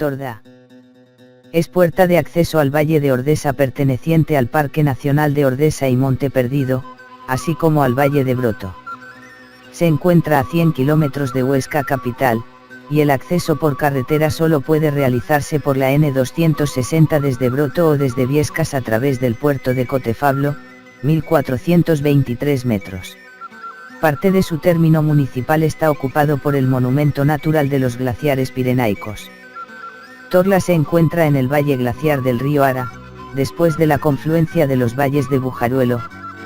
Torda. Es puerta de acceso al Valle de Ordesa perteneciente al Parque Nacional de Ordesa y Monte Perdido, así como al Valle de Broto. Se encuentra a 100 kilómetros de Huesca capital, y el acceso por carretera solo puede realizarse por la N260 desde Broto o desde Viescas a través del puerto de Cotefablo, 1423 metros. Parte de su término municipal está ocupado por el Monumento Natural de los Glaciares Pirenaicos. Torla se encuentra en el valle glaciar del río Ara, después de la confluencia de los valles de Bujaruelo,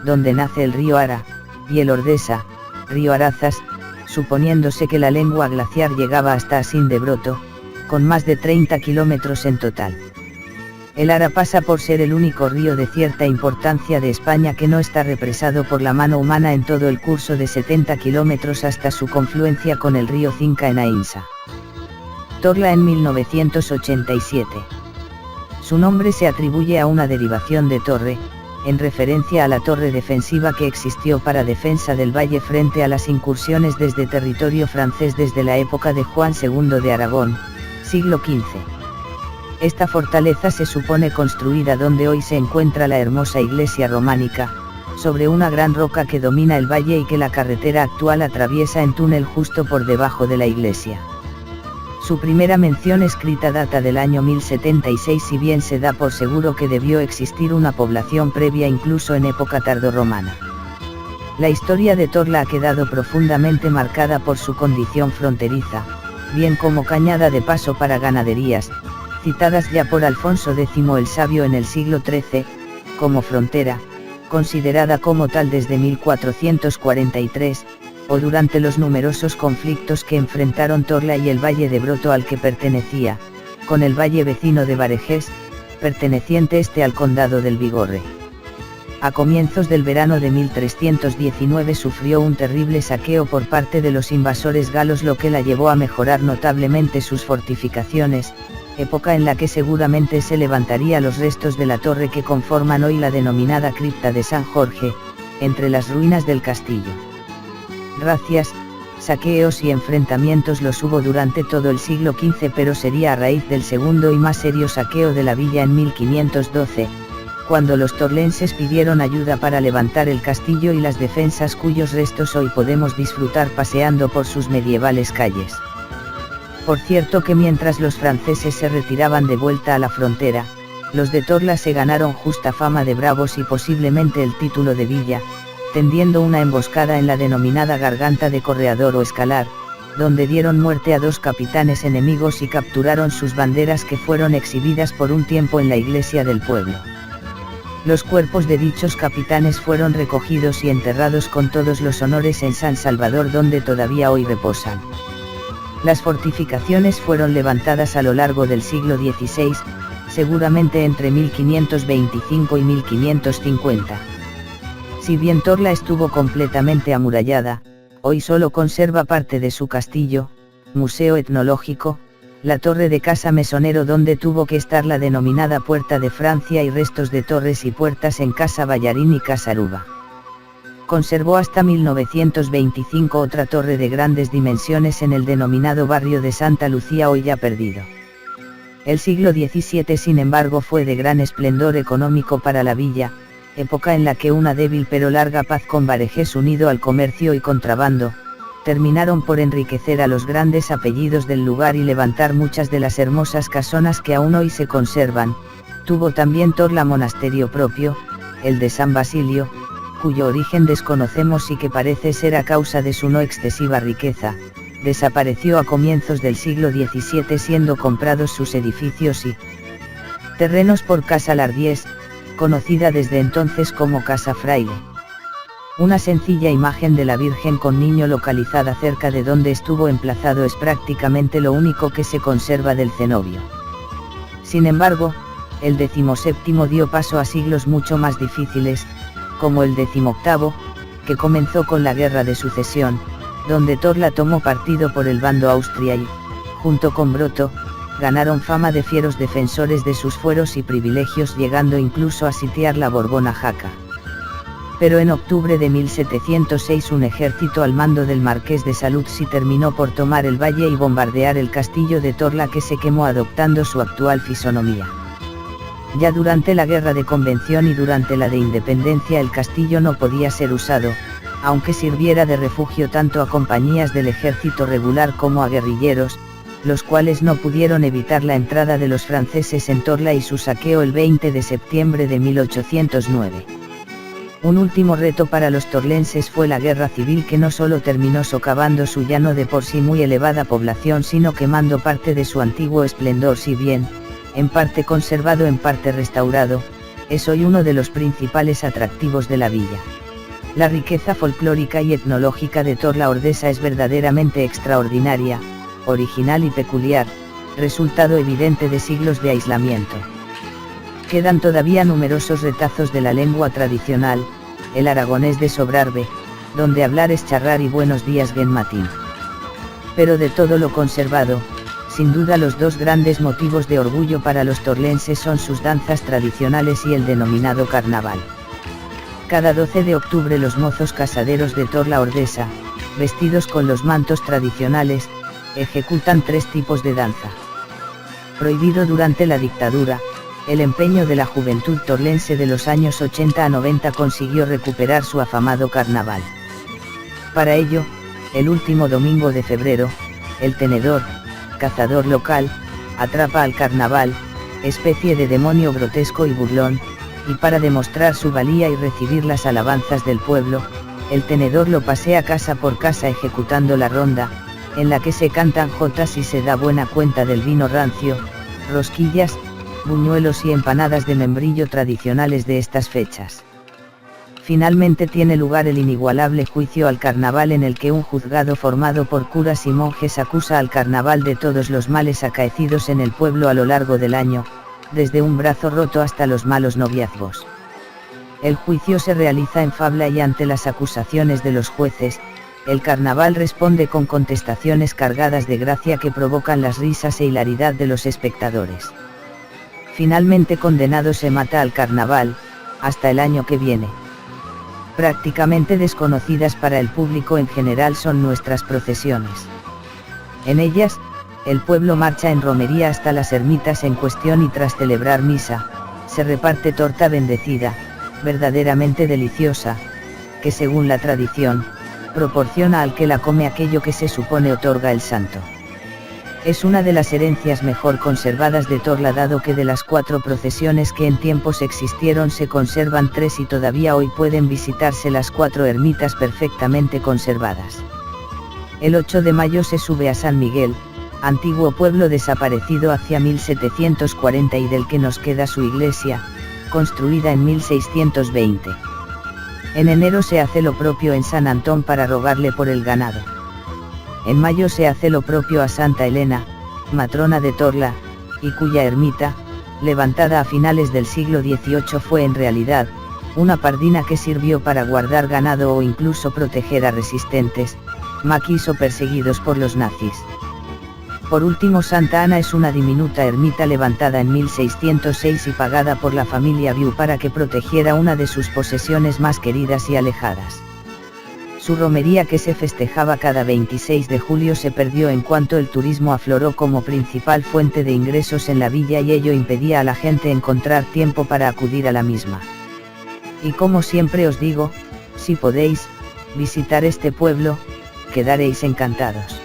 donde nace el río Ara, y el Ordesa, río Arazas, suponiéndose que la lengua glaciar llegaba hasta Asín de Broto, con más de 30 kilómetros en total. El Ara pasa por ser el único río de cierta importancia de España que no está represado por la mano humana en todo el curso de 70 kilómetros hasta su confluencia con el río Cinca en Ainsa. Torla en 1987. Su nombre se atribuye a una derivación de torre, en referencia a la torre defensiva que existió para defensa del valle frente a las incursiones desde territorio francés desde la época de Juan II de Aragón, siglo XV. Esta fortaleza se supone construida donde hoy se encuentra la hermosa iglesia románica, sobre una gran roca que domina el valle y que la carretera actual atraviesa en túnel justo por debajo de la iglesia. Su primera mención escrita data del año 1076, si bien se da por seguro que debió existir una población previa incluso en época tardorromana. La historia de Torla ha quedado profundamente marcada por su condición fronteriza, bien como cañada de paso para ganaderías, citadas ya por Alfonso X el Sabio en el siglo XIII, como frontera, considerada como tal desde 1443, o durante los numerosos conflictos que enfrentaron Torla y el Valle de Broto al que pertenecía, con el valle vecino de Barejés, perteneciente al condado del Bigorre. A comienzos del verano de 1319 sufrió un terrible saqueo por parte de los invasores galos, lo que la llevó a mejorar notablemente sus fortificaciones, época en la que seguramente se levantaría los restos de la torre que conforman hoy la denominada cripta de San Jorge, entre las ruinas del castillo. Gracias, saqueos y enfrentamientos los hubo durante todo el siglo XV, pero sería a raíz del segundo y más serio saqueo de la villa en 1512, cuando los torlenses pidieron ayuda para levantar el castillo y las defensas cuyos restos hoy podemos disfrutar paseando por sus medievales calles. Por cierto que mientras los franceses se retiraban de vuelta a la frontera, los de Torla se ganaron justa fama de bravos y posiblemente el título de villa, tendiendo una emboscada en la denominada Garganta de Correador o Escalar, donde dieron muerte a 2 capitanes enemigos y capturaron sus banderas, que fueron exhibidas por un tiempo en la iglesia del pueblo. Los cuerpos de dichos capitanes fueron recogidos y enterrados con todos los honores en San Salvador, donde todavía hoy reposan. Las fortificaciones fueron levantadas a lo largo del siglo XVI, seguramente entre 1525 y 1550. Si bien Torla estuvo completamente amurallada, hoy solo conserva parte de su castillo, museo etnológico, la torre de Casa Mesonero donde tuvo que estar la denominada Puerta de Francia y restos de torres y puertas en Casa Ballarín y Casa Aruba. Conservó hasta 1925 otra torre de grandes dimensiones en el denominado barrio de Santa Lucía, hoy ya perdido. El siglo XVII, sin embargo, fue de gran esplendor económico para la villa, época en la que una débil pero larga paz con Barejés, unido al comercio y contrabando, terminaron por enriquecer a los grandes apellidos del lugar y levantar muchas de las hermosas casonas que aún hoy se conservan. Tuvo también Torla monasterio propio, el de San Basilio, cuyo origen desconocemos y que parece ser a causa de su no excesiva riqueza, desapareció a comienzos del siglo XVII, siendo comprados sus edificios y terrenos por Casa Lardiés, conocida desde entonces como Casa Fraile. Una sencilla imagen de la Virgen con niño localizada cerca de donde estuvo emplazado es prácticamente lo único que se conserva del cenobio. Sin embargo, el XVII dio paso a siglos mucho más difíciles, como el XVIII, que comenzó con la Guerra de Sucesión, donde Torla tomó partido por el bando austria y, junto con Broto, ganaron fama de fieros defensores de sus fueros y privilegios, llegando incluso a sitiar la Borbona Jaca. pero en octubre de 1706 un ejército al mando del marqués de Saluzzi terminó por tomar el valle y bombardear el castillo de Torla, que se quemó adoptando su actual fisonomía. Ya durante la Guerra de Convención y durante la de Independencia el castillo no podía ser usado, aunque sirviera de refugio tanto a compañías del ejército regular como a guerrilleros, los cuales no pudieron evitar la entrada de los franceses en Torla y su saqueo el 20 de septiembre de 1809. Un último reto para los torlenses fue la guerra civil, que no solo terminó socavando su ya no de por sí muy elevada población, sino quemando parte de su antiguo esplendor, si bien, en parte conservado, en parte restaurado, es hoy uno de los principales atractivos de la villa. La riqueza folclórica y etnológica de Torla Ordesa es verdaderamente extraordinaria, original y peculiar, resultado evidente de siglos de aislamiento. Quedan todavía numerosos retazos de la lengua tradicional, el aragonés de Sobrarbe, donde hablar es charrar y buenos días gen matín. Pero de todo lo conservado, sin duda los dos grandes motivos de orgullo para los torlenses son sus danzas tradicionales y el denominado carnaval. Cada 12 de octubre los mozos casaderos de Torla Ordesa, vestidos con los mantos tradicionales, ejecutan 3 tipos de danza. Prohibido durante la dictadura, el empeño de la juventud torlense de los años 80 a 90 consiguió recuperar su afamado carnaval. Para ello, el último domingo de febrero, el tenedor, cazador local, atrapa al carnaval, especie de demonio grotesco y burlón, y para demostrar su valía y recibir las alabanzas del pueblo, el tenedor lo pasea casa por casa ejecutando la ronda, en la que se cantan jotas y se da buena cuenta del vino rancio, rosquillas, buñuelos y empanadas de membrillo tradicionales de estas fechas. Finalmente tiene lugar el inigualable juicio al carnaval, en el que un juzgado formado por curas y monjes acusa al carnaval de todos los males acaecidos en el pueblo a lo largo del año, desde un brazo roto hasta los malos noviazgos. El juicio se realiza en fabla y ante las acusaciones de los jueces, el carnaval responde con contestaciones cargadas de gracia que provocan las risas e hilaridad de los espectadores. Finalmente condenado se mata al carnaval, hasta el año que viene. Prácticamente desconocidas para el público en general son nuestras procesiones. En ellas, el pueblo marcha en romería hasta las ermitas en cuestión y tras celebrar misa, se reparte torta bendecida, verdaderamente deliciosa, que según la tradición, proporciona al que la come aquello que se supone otorga el santo. Es una de las herencias mejor conservadas de Torla, dado que de las 4 procesiones que en tiempos existieron se conservan 3 y todavía hoy pueden visitarse las 4 ermitas perfectamente conservadas. El 8 de mayo se sube a San Miguel, antiguo pueblo desaparecido hacia 1740 y del que nos queda su iglesia, construida en 1620. En enero se hace lo propio en San Antón para rogarle por el ganado. En mayo se hace lo propio a Santa Elena, matrona de Torla, y cuya ermita, levantada a finales del siglo XVIII, fue en realidad una pardina que sirvió para guardar ganado o incluso proteger a resistentes, maquis o perseguidos por los nazis. Por último, Santa Ana es una diminuta ermita levantada en 1606 y pagada por la familia Viu para que protegiera una de sus posesiones más queridas y alejadas. Su romería, que se festejaba cada 26 de julio, se perdió en cuanto el turismo afloró como principal fuente de ingresos en la villa y ello impedía a la gente encontrar tiempo para acudir a la misma. Y como siempre os digo, si podéis visitar este pueblo, quedaréis encantados.